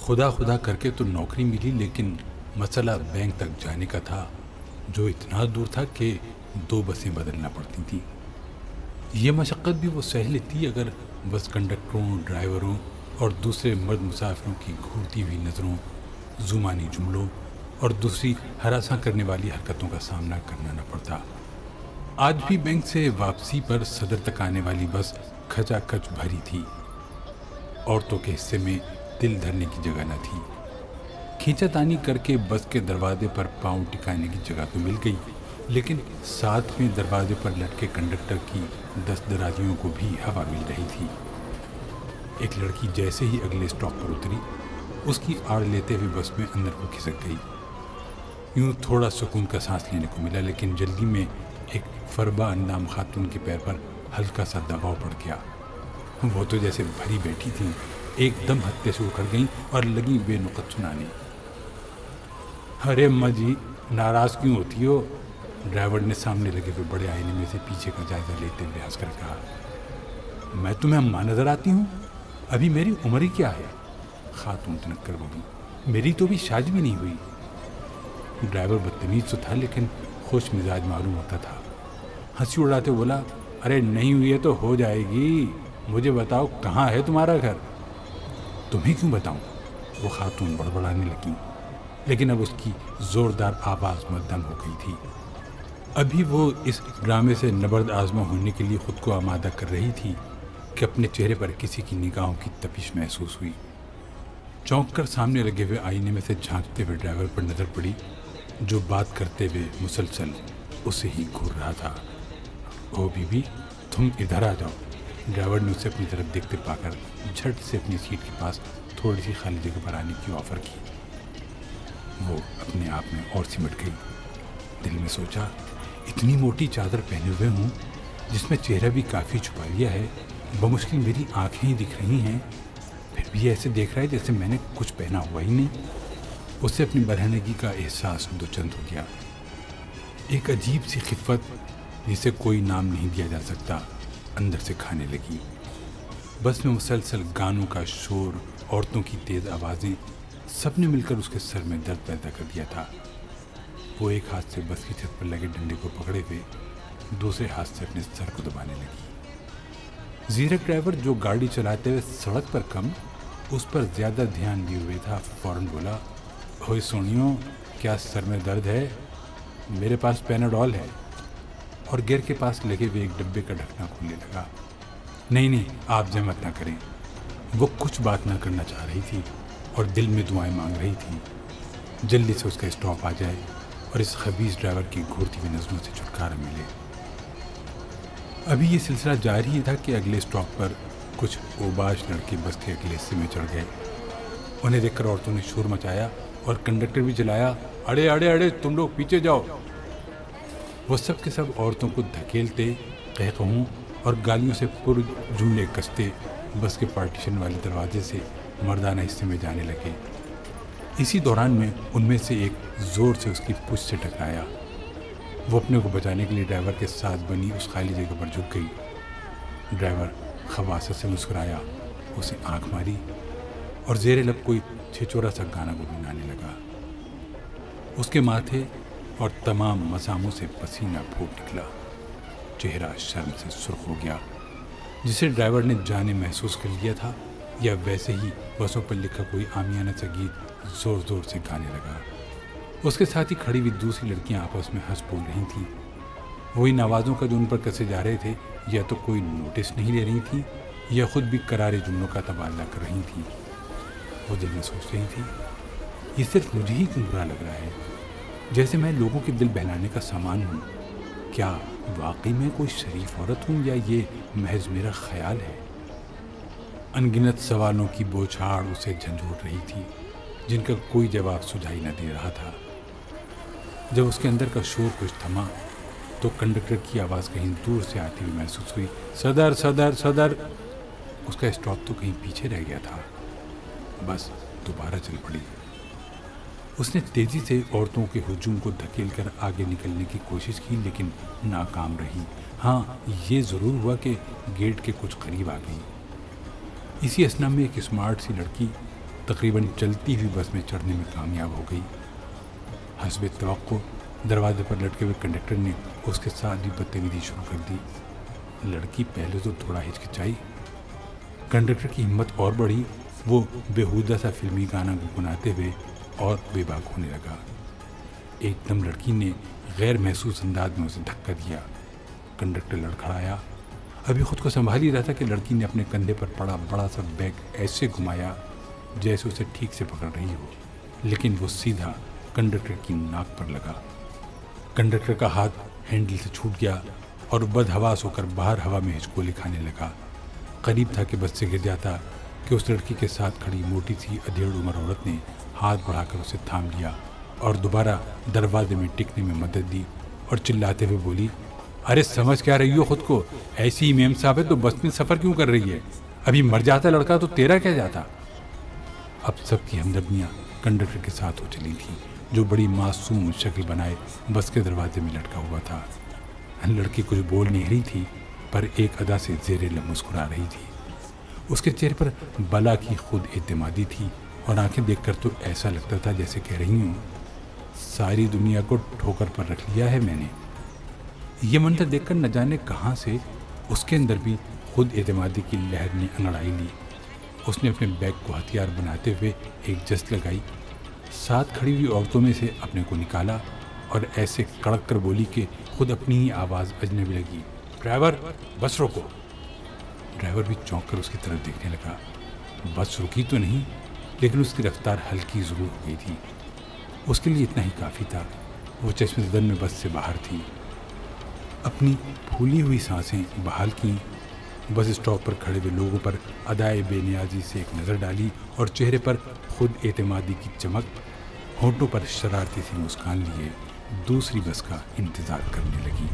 خدا خدا کر کے تو نوکری ملی، لیکن مسئلہ بینک تک جانے کا تھا، جو اتنا دور تھا کہ 2 بسیں بدلنا پڑتی تھیں۔ یہ مشقت بھی وہ سہل لیتی اگر بس کنڈکٹروں، ڈرائیوروں اور دوسرے مرد مسافروں کی گھورتی ہوئی نظروں، زمانی جملوں اور دوسری ہراساں کرنے والی حرکتوں کا سامنا کرنا نہ پڑتا۔ آج بھی بینک سے واپسی پر صدر تک آنے والی بس کھچا کھچ بھری تھی۔ عورتوں کے حصے میں دل دھرنے کی جگہ نہ تھی۔ کھینچا تانی کر کے بس کے دروازے پر پاؤں ٹکانے کی جگہ تو مل گئی، لیکن ساتھ میں دروازے پر لٹکے کنڈکٹر کی دست درازیوں کو بھی ہوا مل رہی تھی۔ ایک لڑکی جیسے ہی اگلے اسٹاپ پر اتری، اس کی آڑ لیتے ہوئے بس میں اندر کو کھسک گئی۔ یوں تھوڑا سکون کا سانس لینے کو ملا، لیکن جلدی میں ایک فربا اندام خاتون کے پیر پر ہلکا سا دباؤ پڑ گیا۔ وہ تو جیسے بھری بیٹھی تھیں، ایک دم ہتے سے اکھڑ گئیں اور لگیں بے نقط سنانے۔ ارے اماں جی، ناراض کیوں ہوتی ہو؟ ڈرائیور نے سامنے لگے ہوئے بڑے آئینے میں سے پیچھے کا جائزہ لیتے ہوئے ہنس کر کہا۔ میں تمہیں اماں نظر آتی ہوں؟ ابھی میری عمر ہی کیا ہے؟ خاتون تنک کر بولی۔ میری تو بھی شادی بھی نہیں ہوئی۔ ڈرائیور بدتمیز تو تھا، لیکن خوش مزاج معلوم ہوتا تھا۔ ہنسی اڑاتے بولا، ارے نہیں ہوئی ہے تو ہو جائے گی، مجھے بتاؤ کہاں ہے تمہارا گھر؟ تمہیں کیوں بتاؤں؟ وہ خاتون بڑبڑانے لگی، لیکن اب اس کی زوردار آواز مدھم ہو گئی تھی۔ ابھی وہ اس ڈرامے سے نبرد آزما ہونے کے لیے خود کو آمادہ کر رہی تھی کہ اپنے چہرے پر کسی کی نگاہوں کی تپش محسوس ہوئی۔ چونک کر سامنے لگے ہوئے آئینے میں سے جھانکتے ہوئے ڈرائیور پر نظر پڑی، جو بات کرتے ہوئے مسلسل اسے ہی گھور رہا تھا۔ او بی بی، تم ادھر آ جاؤ۔ ڈرائیور نے اسے اپنی طرف دیکھتے پا کر جھٹ سے اپنی سیٹ کے پاس تھوڑی سی خالی جگہ پر آنے کی آفر کی۔ وہ اپنے آپ میں اور سمٹ گئی۔ دل میں سوچا، اتنی موٹی چادر پہنے ہوئے ہوں جس میں چہرہ بھی کافی چھپا لیا ہے، بمشکل میری آنکھیں ہی دکھ رہی ہیں، پھر بھی ایسے دیکھ رہا ہے جیسے میں نے کچھ پہنا ہوا ہی نہیں۔ اسے اپنی برہنگی کا احساس دوچند ہو گیا۔ ایک عجیب سی خفت جسے کوئی نام نہیں دیا جا سکتا اندر سے کھانے لگی۔ بس میں مسلسل گانوں کا شور، عورتوں کی تیز آوازیں، سب نے مل کر اس کے سر میں درد پیدا کر دیا تھا۔ وہ ایک ہاتھ سے بس کی چھت پر لگے ڈنڈے کو پکڑے ہوئے دوسرے ہاتھ سے اپنے سر کو دبانے لگی۔ زیرک ڈرائیور، جو گاڑی چلاتے ہوئے سڑک پر کم اس پر زیادہ دھیان دیے ہوئے تھا، فوراً بولا، ہوئے سونیو، کیا سر میں درد ہے؟ میرے پاس پیناڈول ہے، اور گیر کے پاس لگے ہوئے ایک ڈبے کا ڈھکنا کھولنے لگا۔ نہیں، آپ زحمت نہ کریں۔ وہ کچھ بات نہ کرنا چاہ رہی تھی اور دل میں دعائیں مانگ رہی تھی، جلدی سے اس کا اسٹاپ آ جائے اور اس خبیث ڈرائیور کی گھورتی ہوئی نظروں سے چھٹکارا ملے۔ ابھی یہ سلسلہ جاری ہی تھا کہ اگلے اسٹاپ پر کچھ اوباش لڑکے بس کے اگلے حصے میں چڑھ گئے۔ انہیں دیکھ کر عورتوں نے شور مچایا اور کنڈکٹر بھی چلایا، اڑے تم لوگ پیچھے جاؤ۔ وہ سب کے سب عورتوں کو دھکیلتے، قہقہوں اور گالیوں سے پر جملے کستے بس کے پارٹیشن والے دروازے سے مردانہ حصے میں جانے لگے۔ اسی دوران میں ان میں سے ایک زور سے اس کی پشت سے ٹکرایا۔ وہ اپنے کو بچانے کے لیے ڈرائیور کے ساتھ بنی اس خالی جگہ پر جھک گئی۔ ڈرائیور خباثت سے مسکرایا، اسے آنکھ ماری اور زیر لب کوئی چھچورا سا گانا گنگنانے لگا۔ اس کے ماتھے اور تمام مساموں سے پسینہ پھوٹ نکلا، چہرہ شرم سے سرخ ہو گیا، جسے ڈرائیور نے جانے محسوس کر لیا تھا، یا ویسے ہی بسوں پر لکھا کوئی عامیانہ سا گیت زور زور سے گانے لگا۔ اس کے ساتھ ہی کھڑی ہوئی دوسری لڑکیاں آپس میں ہنس بول رہی تھیں۔ وہ ان آوازوں کا جو ان پر کسے جا رہے تھے، یا تو کوئی نوٹس نہیں لے رہی تھیں یا خود بھی کرارے جملوں کا تبادلہ کر رہی تھیں۔ وہ دل میں سوچ رہی تھی، یہ صرف مجھے ہی کیوں برا لگ رہا ہے، جیسے میں لوگوں کے دل بہلانے کا سامان ہوں؟ کیا واقعی میں کوئی شریف عورت ہوں یا یہ محض میرا خیال ہے؟ ان گنت سوالوں کی بوچھاڑ اسے جھنجھوڑ رہی تھی، جن کا کوئی جواب سجھائی نہ دے رہا تھا۔ جب اس کے اندر کا شور کچھ تھما تو کنڈکٹر کی آواز کہیں دور سے آتی ہوئی محسوس ہوئی، صدر صدر صدر۔ اس کا اسٹاپ تو کہیں پیچھے رہ گیا تھا۔ بس دوبارہ چل پڑی۔ اس نے تیزی سے عورتوں کے ہجوم کو دھکیل کر آگے نکلنے کی کوشش کی، لیکن ناکام رہی۔ ہاں، یہ ضرور ہوا کہ گیٹ کے کچھ قریب آ گئی۔ اسی اثنا میں ایک اسمارٹ سی لڑکی تقریباً چلتی ہوئی بس میں چڑھنے میں کامیاب ہو گئی۔ حسب توقع دروازے پر لٹکے ہوئے کنڈکٹر نے اس کے ساتھ بھی بدتمیزی شروع کر دی۔ لڑکی پہلے تو تھوڑا ہچکچائی، کنڈکٹر کی ہمت اور بڑھی، وہ بےہودہ سا فلمی گانا گنگناتے ہوئے اور بے باک ہونے لگا۔ ایک دم لڑکی نے غیر محسوس انداز میں اسے دھکا دیا۔ کنڈکٹر لڑکھڑایا، ابھی خود کو سنبھال ہی رہا تھا کہ لڑکی نے اپنے کندھے پر پڑا بڑا سا بیگ ایسے گھمایا جیسے اسے ٹھیک سے پکڑ رہی ہو، لیکن وہ سیدھا کنڈکٹر کی ناک پر لگا۔ کنڈکٹر کا ہاتھ ہینڈل سے چھوٹ گیا اور بد حواس ہو کر باہر ہوا میں ہچکولے کھانے لگا۔ قریب تھا کہ بس سے گر جاتا کہ اس لڑکی کے ساتھ کھڑی موٹی سی ادھیڑ عمر عورت نے ہاتھ بڑھا کر اسے تھام لیا اور دوبارہ دروازے میں ٹکنے میں مدد دی اور چلاتے ہوئے بولی، ارے سمجھ کیا رہی ہو خود کو؟ ایسی میم صاحب ہے تو بس میں سفر کیوں کر رہی ہے؟ ابھی مر جاتا لڑکا تو تیرا کیا جاتا؟ اب سب کی ہمدردیاں کنڈکٹر کے ساتھ ہو چلی تھیں، جو بڑی معصوم شکل بنائے بس کے دروازے میں لٹکا ہوا تھا۔ لڑکی کچھ بول نہیں رہی تھی، پر ایک ادا سے زیر لب مسکرا رہی تھی۔ اس کے چہرے پر بلا کی خود اعتمادی تھی اور آنکھیں دیکھ کر تو ایسا لگتا تھا جیسے کہہ رہی ہوں، ساری دنیا کو ٹھوکر پر رکھ لیا ہے میں نے۔ یہ منظر دیکھ کر نہ جانے کہاں سے اس کے اندر بھی خود اعتمادی کی لہر نے انگڑائی لی۔ اس نے اپنے بیگ کو ہتھیار بناتے ہوئے ایک جست لگائی، ساتھ کھڑی ہوئی عورتوں میں سے اپنے کو نکالا اور ایسے کڑک کر بولی کہ خود اپنی ہی آواز اجنبی لگی، ڈرائیور بس روکو۔ ڈرائیور بھی چونک کر اس کی طرف دیکھنے لگا۔ بس رکی تو نہیں، لیکن اس کی رفتار ہلکی ضرور ہو گئی تھی۔ اس کے لیے اتنا ہی کافی تھا، وہ چشم زدن میں بس سے باہر تھی۔ اپنی پھولی ہوئی سانسیں بحال کیں، بس اسٹاپ پر کھڑے ہوئے لوگوں پر ادائے بے نیازی سے ایک نظر ڈالی اور چہرے پر خود اعتمادی کی چمک، ہونٹوں پر شرارتی سی مسکان لیے دوسری بس کا انتظار کرنے لگی۔